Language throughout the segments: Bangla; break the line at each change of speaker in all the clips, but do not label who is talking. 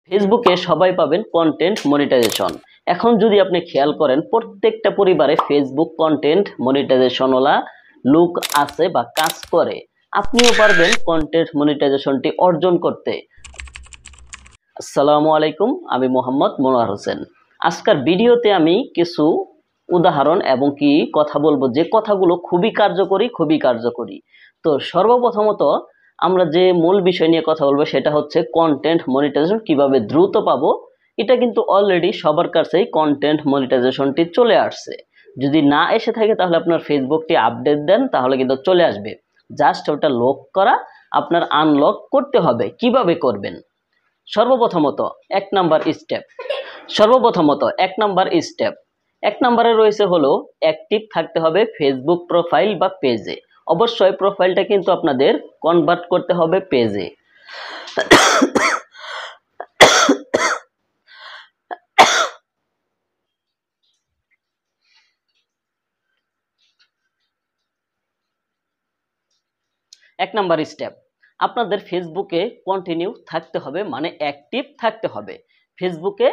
ফেসবুকে সবাই পাবেন কন্টেন্ট মনিটাইজেশন। এখন যদি আপনি খেয়াল করেন প্রত্যেকটা পরিবারে ফেসবুক কন্টেন্ট মনিটাইজেশনওয়ালা লোক আছে বা কাজ করে। আপনিও পারবেন কন্টেন্ট মনিটাইজেশনটি অর্জন করতে। আসসালামু আলাইকুম, আমি মোহাম্মদ মনোয়ার হোসেন। আজকের ভিডিওতে আমি কিছু উদাহরণ এবং কি কথা বলবো যে কথাগুলো খুবই কার্যকরী। তো সর্বপ্রথমত আমরা যে মূল বিষয় নিয়ে কথা বলবো সেটা হচ্ছে কন্টেন্ট মনিটাইজেশন কিভাবে দ্রুত পাবো। এটা কিন্তু অলরেডি সবার কাছেই কন্টেন্ট মনিটাইজেশনটি চলে আসছে। যদি না এসে থাকে তাহলে আপনার ফেসবুকটি আপডেট দেন, তাহলে কিন্তু চলে আসবে। জাস্ট ওটা লক করা, আপনার আনলক করতে হবে। কিভাবে করবেন? সর্বপ্রথমত এক নাম্বার স্টেপ এক নাম্বারে রয়েছে হলো অ্যাক্টিভ থাকতে হবে ফেসবুক প্রোফাইল বা পেজে। অবশ্যই প্রোফাইলটা কিন্তু আপনাদের কনভার্ট করতে হবে পেজে। এক নাম্বার স্টেপ, আপনাদের ফেসবুকে কন্টিনিউ থাকতে হবে, মানে অ্যাক্টিভ থাকতে হবে ফেসবুকে।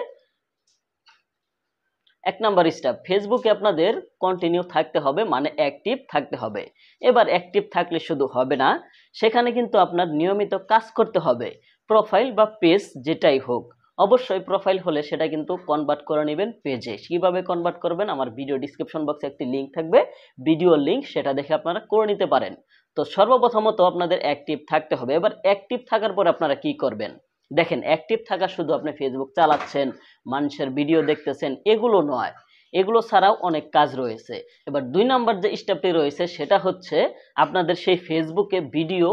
এক নাম্বার স্টেপ, ফেসবুকে আপনাদের কন্টিনিউ থাকতে হবে, মানে অ্যাক্টিভ থাকতে হবে। এবার অ্যাক্টিভ থাকলে শুধু হবে না, সেখানে কিন্তু আপনার নিয়মিত কাজ করতে হবে। প্রোফাইল বা পেজ যেটাই হোক, অবশ্যই প্রোফাইল হলে সেটা কিন্তু কনভার্ট করে নেবেন পেজে। কিভাবে কনভার্ট করবেন আমার ভিডিও ডিসক্রিপশন বক্সে একটি লিঙ্ক থাকবে, ভিডিওর লিঙ্ক, সেটা দেখে আপনারা করে নিতে পারেন। তো সর্বপ্রথমত আপনাদের অ্যাক্টিভ থাকতে হবে। এবার অ্যাক্টিভ থাকার পর আপনারা কি করবেন? দেখেন, অ্যাক্টিভ থাকা শুধু আপনি ফেসবুক চালাচ্ছেন, মানুষের ভিডিও দেখতেছেন, এগুলো নয়, এগুলো ছাড়াও অনেক কাজ রয়েছে। এবার 2 নাম্বার যে স্টেপটি রয়েছে সেটা হচ্ছে আপনাদের সেই ফেসবুকে ভিডিও,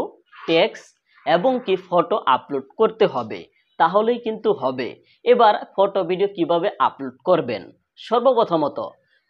টেক্সট এবং কি ফটো আপলোড করতে হবে, তাহলেই কিন্তু হবে। এবার ফটো ভিডিও কিভাবে আপলোড করবেন? সর্বপ্রথমত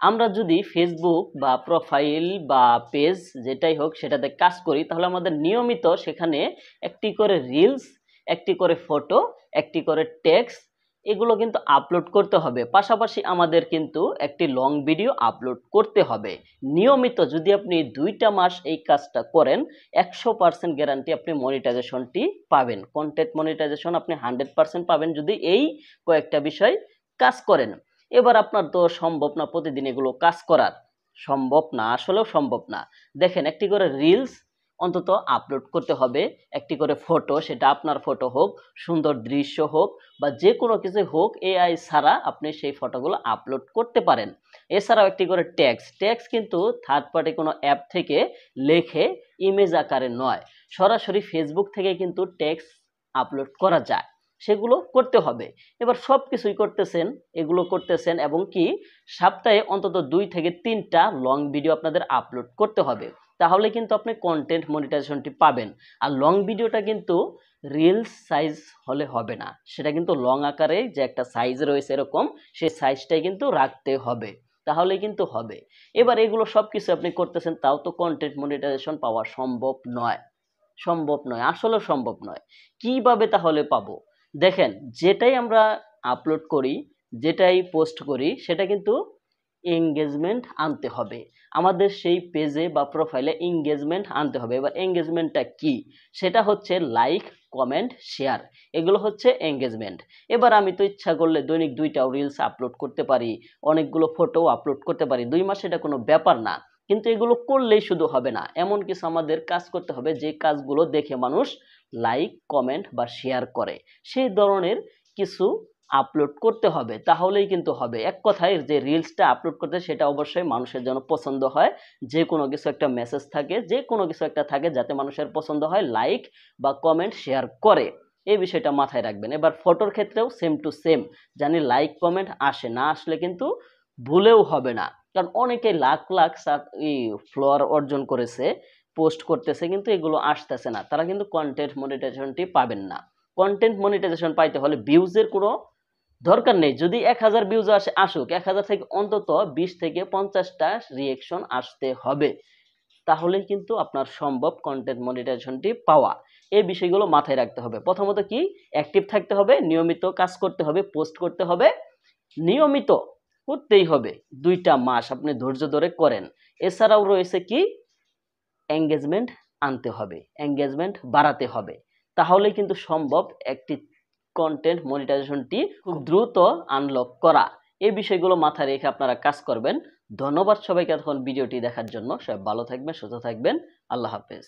আমরা যদি ফেসবুক বা প্রোফাইল বা পেজ যেটাই হোক সেটাতে কাজ করি, তাহলে আমাদের নিয়মিত সেখানে একটি করে রিলস, একটি করে ফটো, একটি করে টেক্সট, এগুলো কিন্তু আপলোড করতে হবে। পাশাপাশি আমাদের কিন্তু একটি লং ভিডিও আপলোড করতে হবে নিয়মিত। যদি আপনি 2টা মাস এই কাজটা করেন, 100% গ্যারান্টি আপনি মনিটাইজেশনটি পাবেন। কন্টেন্ট মনিটাইজেশন আপনি 100% পাবেন যদি এই কয়েকটা বিষয় কাজ করেন। এবার আপনার তো সম্ভব না প্রতিদিন এগুলো কাজ করার, সম্ভব না, আসলেও সম্ভব না। দেখেন, একটি করে রিলস অন্তত আপলোড করতে হবে, একটি করে ফটো, সেটা আপনার ফটো হোক, সুন্দর দৃশ্য হোক বা যে কোনো কিছু হোক, এআই ছাড়া আপনি সেই ফটোগুলো আপলোড করতে পারেন। এছাড়াও একটি করে টেক্সট কিন্তু থার্ড পার্টি কোনো অ্যাপ থেকে লেখে ইমেজ আকারে নয়, সরাসরি ফেসবুক থেকে কিন্তু টেক্সট আপলোড করা যায়, সেগুলো করতে হবে। এবার সব কিছুই করতেছেন, এগুলো করতেছেন এবং কি সপ্তাহে অন্তত 2 থেকে 3টা লং ভিডিও আপনাদের আপলোড করতে হবে, তাহলে কিন্তু আপনি কন্টেন্ট মনিটাইজেশনটি পাবেন। আর লং ভিডিওটা কিন্তু রিলস সাইজ হলে হবে না, সেটা কিন্তু লং আকারে যে একটা সাইজ রয়েছে এরকম, সেই সাইজটাই কিন্তু রাখতে হবে, তাহলে কিন্তু হবে। এবার এগুলো সবকিছু আপনি করতেছেন, তাও তো কন্টেন্ট মনিটাইজেশন পাওয়া সম্ভব নয়, আসলে সম্ভব নয়। কিভাবে তাহলে পাবো? দেখেন, যেটাই আমরা আপলোড করি, যেটাই পোস্ট করি, সেটা কিন্তু এঙ্গেজমেন্ট আনতে হবে। আমাদের সেই পেজে বা প্রোফাইলে এঙ্গেজমেন্ট আনতে হবে। এবার এঙ্গেজমেন্টটা কি? সেটা হচ্ছে লাইক, কমেন্ট, শেয়ার, এগুলো হচ্ছে এঙ্গেজমেন্ট। এবার আমি তো ইচ্ছা করলে দৈনিক 2টাও রিলস আপলোড করতে পারি, অনেকগুলো ফটো আপলোড করতে পারি, 2 মাস এটা কোনো ব্যাপার না। কিন্তু এগুলো করলেই শুধু হবে না, এমন কিছু আমাদের কাজ করতে হবে যে কাজগুলো দেখে মানুষ লাইক, কমেন্ট বা শেয়ার করে, সেই ধরনের কিছু আপলোড করতে হবে, তাহলেই কিন্তু হবে। এক কথায় যে রিলসটা আপলোড করতে, সেটা অবশ্যই মানুষের জন্য পছন্দ হয়, যে কোনো কিছু একটা মেসেজ থাকে, যে কোনো কিছু একটা থাকে যাতে মানুষের পছন্দ হয়, লাইক বা কমেন্ট শেয়ার করে, এই বিষয়টা মাথায় রাখবেন। এবার ফটোর ক্ষেত্রেও সেম টু সেম, জানি লাইক কমেন্ট আসে, না আসলে কিন্তু ভুলেও হবে না, কারণ অনেকে লাখ লাখ ফলোয়ার অর্জন করেছে, পোস্ট করতেছে, কিন্তু এগুলো আসতেছে না, তারা কিন্তু কন্টেন্ট মনিটাইজেশনটি পাবেন না। কন্টেন্ট মনিটাইজেশন পাইতে হলে ভিউজের কোনো দরকার নেই, যদি 1000 ভিউজ আসুক, 1000 থেকে অন্তত 20 থেকে 50টা রিয়েকশন আসতে হবে, তাহলেই কিন্তু আপনার সম্ভব কন্টেন্ট মনিটাইজেশনটি পাওয়া। এই বিষয়গুলো মাথায় রাখতে হবে। প্রথমত কি? অ্যাক্টিভ থাকতে হবে, নিয়মিত কাজ করতে হবে, পোস্ট করতে হবে, নিয়মিত করতেই হবে, 2টা মাস আপনি ধৈর্য ধরে করেন। এছাড়াও রয়েছে কি? এঙ্গেজমেন্ট আনতে হবে, এঙ্গেজমেন্ট বাড়াতে হবে, তাহলে কিন্তু সম্ভব একটি কন্টেন্ট মনিটাইজেশনটি খুব দ্রুত আনলক করা, এই বিষয়গুলো মাথায় রেখে আপনারা কাজ করবেন। ধন্যবাদ সবাইকে এতক্ষণ ভিডিওটি দেখার জন্য। সবাই ভালো থাকবেন, সুস্থ থাকবেন। আল্লাহ হাফেজ।